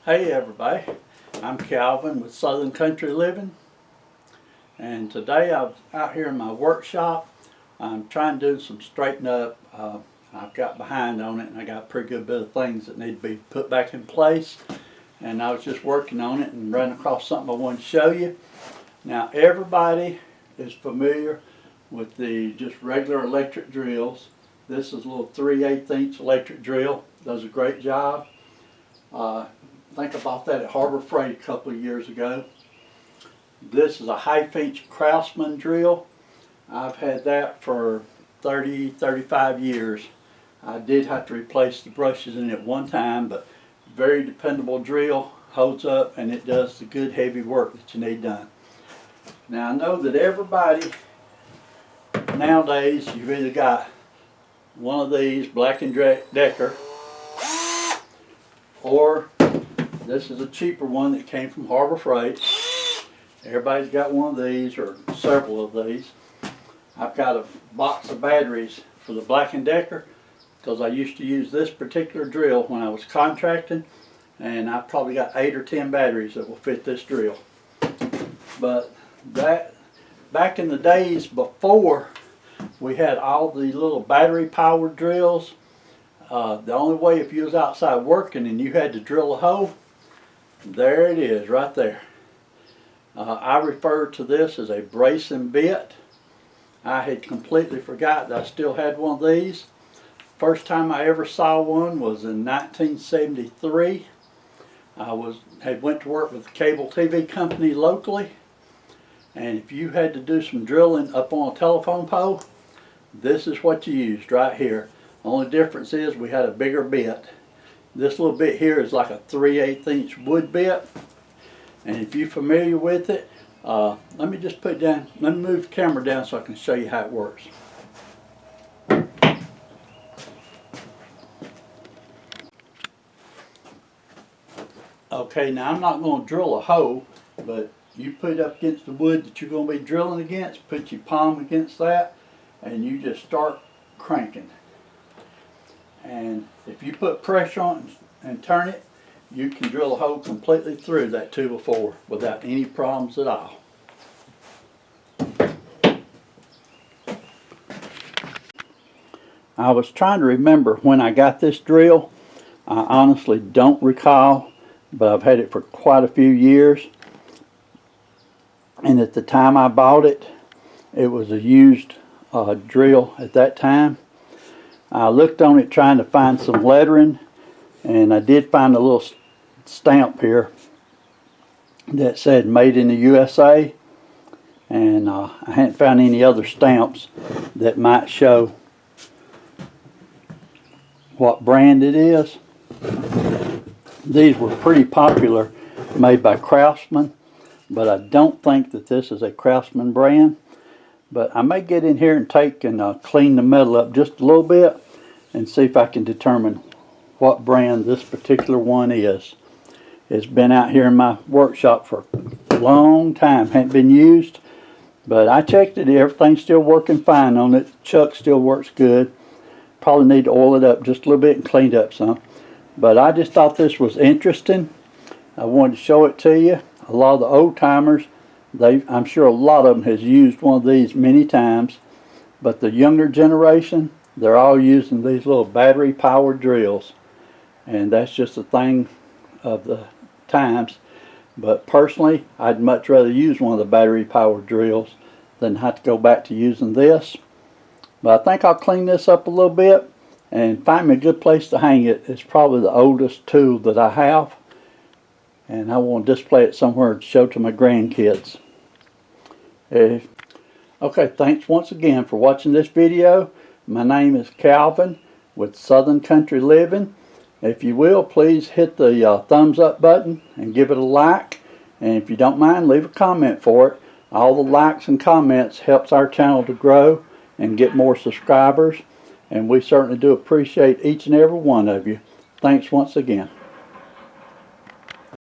Hey everybody, I'm Calvin with Southern Country Living, and today I'm out here in my workshop. I'm trying to do some straightening up. I've got behind on it and I got a pretty good bit of things that need to be put back in place, and I was just working on it and ran across something I wanted to show you. Now everybody is familiar with the just regular electric drills. This is a little 3/8" electric drill. Does a great job. I think I bought that at Harbor Freight a couple of years ago. This is a 1/2" Craftsman drill. I've had that for 35 years. I did have to replace the brushes in it one time, but very dependable drill, holds up, and it does the good heavy work that you need done. Now I know that everybody nowadays, you've either got one of these Black & Decker, or this is a cheaper one that came from Harbor Freight. Everybody's got one of these or several of these. I've got a box of batteries for the Black & Decker because I used to use this particular drill when I was contracting, and I've probably got 8 or 10 batteries that will fit this drill. But that, back in the days before we had all the little battery powered drills, the only way, if you was outside working and you had to drill a hole, there it is right there. I refer to this as a bracing bit. I had completely forgot that I still had one of these. First time I ever saw one was in 1973. I had went to work with a cable TV company locally, and if you had to do some drilling up on a telephone pole, this is what you used right here. Only difference is we had a bigger bit. This little bit here is like a 3/8" wood bit, and if you're familiar with it, let me just put it down. Let me move the camera down so I can show you how it works. Okay, now I'm not going to drill a hole, but you put it up against the wood that you're going to be drilling against, put your palm against that, and you just start cranking. And if you put pressure on it and turn it, you can drill a hole completely through that 2x4 without any problems at all. I was trying to remember when I got this drill. I honestly don't recall, but I've had it for quite a few years. And at the time I bought it, it was a used drill at that time. I looked on it trying to find some lettering, and I did find a little stamp here that said made in the USA, and I hadn't found any other stamps that might show what brand it is. These were pretty popular, made by Craftsman, but I don't think that this is a Craftsman brand. But I may get in here and take and clean the metal up just a little bit and see if I can determine what brand this particular one is. It's been out here in my workshop for a long time. Hadn't been used, but I checked it. Everything's still working fine on it. Chuck still works good. Probably need to oil it up just a little bit and clean it up some. But I just thought this was interesting. I wanted to show it to you. A lot of the old timers, I'm sure a lot of them has used one of these many times, but the younger generation, they're all using these little battery powered drills, and that's just a thing of the times. But personally, I'd much rather use one of the battery powered drills than have to go back to using this. But I think I'll clean this up a little bit and find me a good place to hang it. It's probably the oldest tool that I have, and I want to display it somewhere to show to my grandkids. Okay, thanks once again for watching this video. My name is Calvin with Southern Country Living. If you will, please hit the thumbs up button and give it a like. And if you don't mind, leave a comment for it. All the likes and comments helps our channel to grow and get more subscribers. And we certainly do appreciate each and every one of you. Thanks once again.